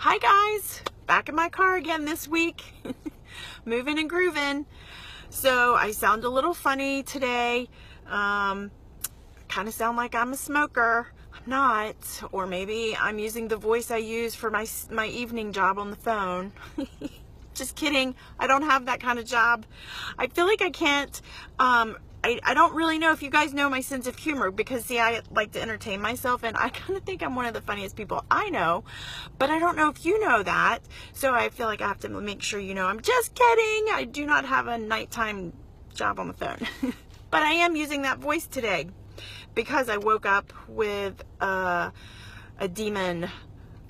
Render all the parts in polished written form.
Hi guys, back in my car again this week, moving and grooving. So I sound a little funny today, kind of sound like I'm a smoker. I'm not, or maybe I'm using the voice I use for my evening job on the phone. Just kidding, I don't have that kind of job. I feel like I can't, I don't really know if you guys know my sense of humor, because see, I like to entertain myself, and I kind of think I'm one of the funniest people I know, but I don't know if you know that, so I feel like I have to make sure you know. I'm just kidding. I do not have a nighttime job on the phone, but I am using that voice today because I woke up with a demon,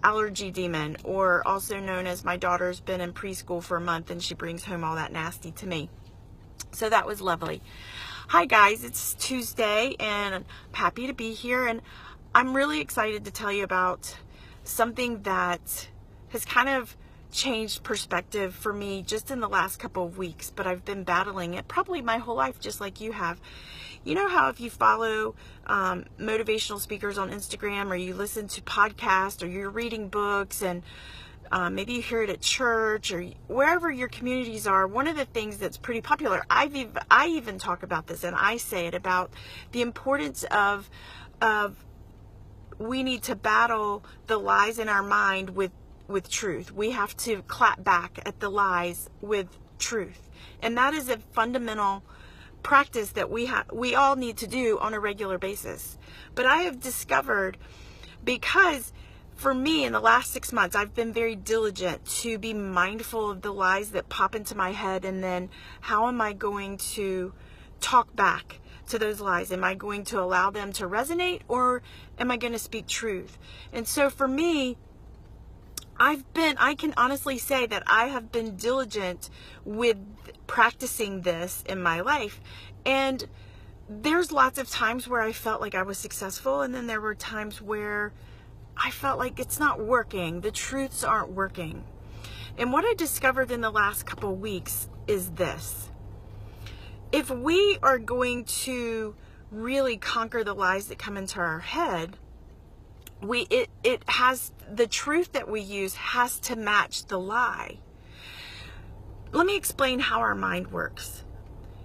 allergy demon, or also known as my daughter's been in preschool for a month and she brings home all that nasty to me. So that was lovely. Hi guys, it's Tuesday and I'm happy to be here, and I'm really excited to tell you about something that has kind of changed perspective for me just in the last couple of weeks, but I've been battling it probably my whole life, just like you have. You know how if you follow motivational speakers on Instagram, or you listen to podcasts, or you're reading books, and maybe you hear it at church or wherever your communities are, one of the things that's pretty popular, I even talk about this, and I say it, about the importance of we need to battle the lies in our mind with truth. We have to clap back at the lies with truth. And that is a fundamental practice that we all need to do on a regular basis. But I have discovered, because for me, in the last 6 months, I've been very diligent to be mindful of the lies that pop into my head, and then how am I going to talk back to those lies? Am I going to allow them to resonate, or am I going to speak truth? And so for me, I can honestly say that I have been diligent with practicing this in my life. And there's lots of times where I felt like I was successful, and then there were times where I felt like it's not working. The truths aren't working. And what I discovered in the last couple of weeks is this: if we are going to really conquer the lies that come into our head, it has, the truth that we use has to match the lie. Let me explain how our mind works.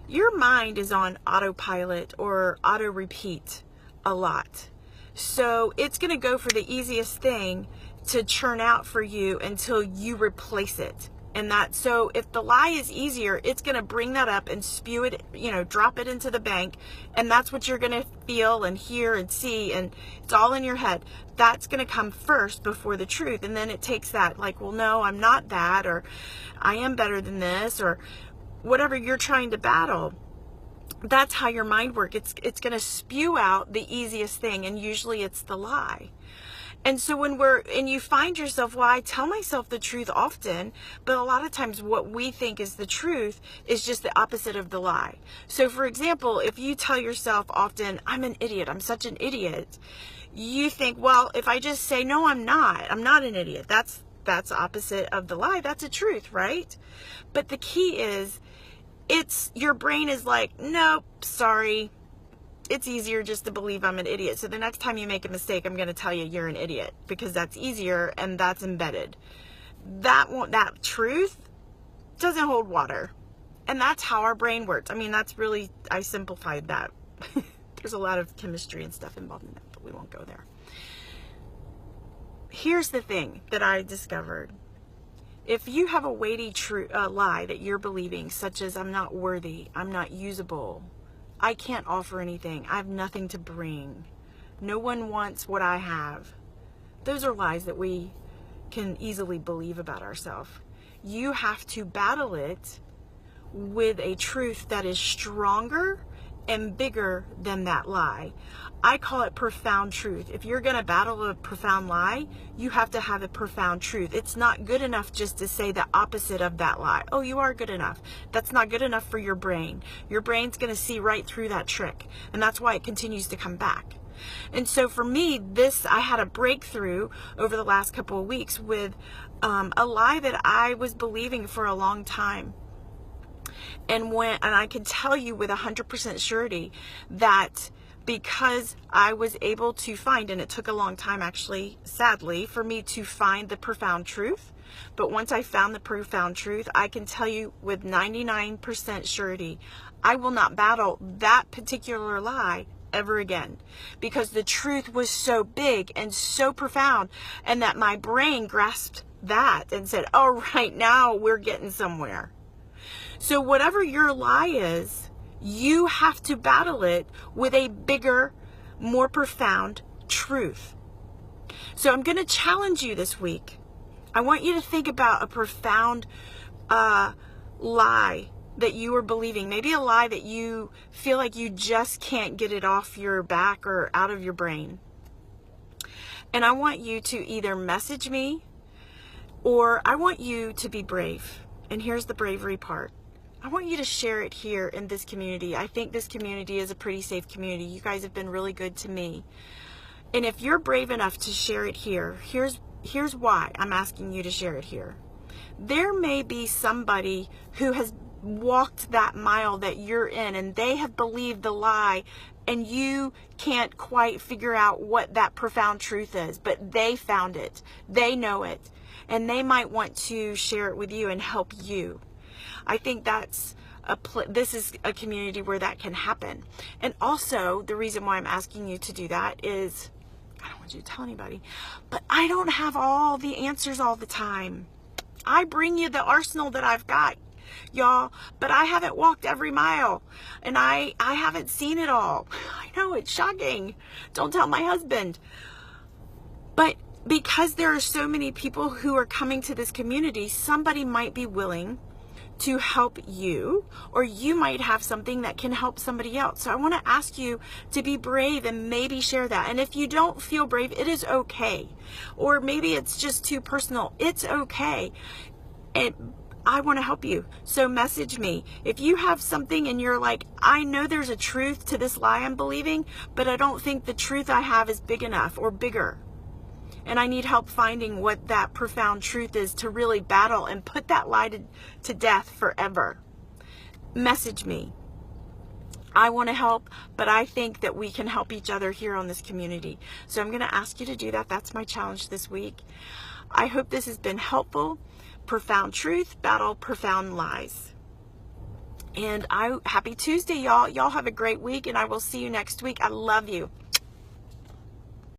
Your mind is on autopilot or auto repeat a lot. So it's going to go for the easiest thing to churn out for you until you replace it. And so if the lie is easier, it's going to bring that up and spew it, drop it into the bank. And that's what you're going to feel and hear and see. And it's all in your head. That's going to come first before the truth. And then it takes that, like, well, no, I'm not that, or I am better than this, or whatever you're trying to battle. That's how your mind works. It's going to spew out the easiest thing, and usually it's the lie. And so and you find yourself, well, I tell myself the truth often, but a lot of times what we think is the truth is just the opposite of the lie. So for example, if you tell yourself often, I'm an idiot, I'm such an idiot, you think, well, if I just say, no, I'm not an idiot, that's opposite of the lie, that's a truth, right? But the key is, your brain is like, nope, sorry. It's easier just to believe I'm an idiot. So the next time you make a mistake, I'm going to tell you you're an idiot, because that's easier and that's embedded. That truth doesn't hold water. And that's how our brain works. I mean, I simplified that. There's a lot of chemistry and stuff involved in that, but we won't go there. Here's the thing that I discovered. If you have a weighty lie that you're believing, such as I'm not worthy, I'm not usable, I can't offer anything, I have nothing to bring, no one wants what I have, those are lies that we can easily believe about ourselves. You have to battle it with a truth that is stronger and bigger than that lie. I call it profound truth. If you're going to battle a profound lie, you have to have a profound truth. It's not good enough just to say the opposite of that lie. Oh, you are good enough. That's not good enough for your brain. Your brain's going to see right through that trick. And that's why it continues to come back. And so for me, I had a breakthrough over the last couple of weeks with a lie that I was believing for a long time. And I can tell you with 100% surety that because I was able to find, and it took a long time actually, sadly, for me to find the profound truth. But once I found the profound truth, I can tell you with 99% surety, I will not battle that particular lie ever again, because the truth was so big and so profound, and that my brain grasped that and said, oh, right, now we're getting somewhere. So whatever your lie is, you have to battle it with a bigger, more profound truth. So I'm going to challenge you this week. I want you to think about a profound lie that you are believing. Maybe a lie that you feel like you just can't get it off your back or out of your brain. And I want you to either message me, or I want you to be brave. And here's the bravery part. I want you to share it here in this community. I think this community is a pretty safe community. You guys have been really good to me. And if you're brave enough to share it here, here's why I'm asking you to share it here. There may be somebody who has walked that mile that you're in, and they have believed the lie, and you can't quite figure out what that profound truth is, but they found it. They know it, and they might want to share it with you and help you. I think this is a community where that can happen. And also, the reason why I'm asking you to do that is, I don't want you to tell anybody, but I don't have all the answers all the time. I bring you the arsenal that I've got, y'all, but I haven't walked every mile, and I haven't seen it all. I know, it's shocking. Don't tell my husband. But because there are so many people who are coming to this community, somebody might be willing to help you, or you might have something that can help somebody else. So I want to ask you to be brave and maybe share that. And if you don't feel brave, it is okay. Or maybe it's just too personal. It's okay. And I want to help you. So message me. If you have something and you're like, I know there's a truth to this lie I'm believing, but I don't think the truth I have is big enough or bigger, and I need help finding what that profound truth is to really battle and put that lie to death forever, message me. I want to help, but I think that we can help each other here on this community. So I'm going to ask you to do that. That's my challenge this week. I hope this has been helpful. Profound truth, battle profound lies. And happy Tuesday, y'all. Y'all have a great week, and I will see you next week. I love you.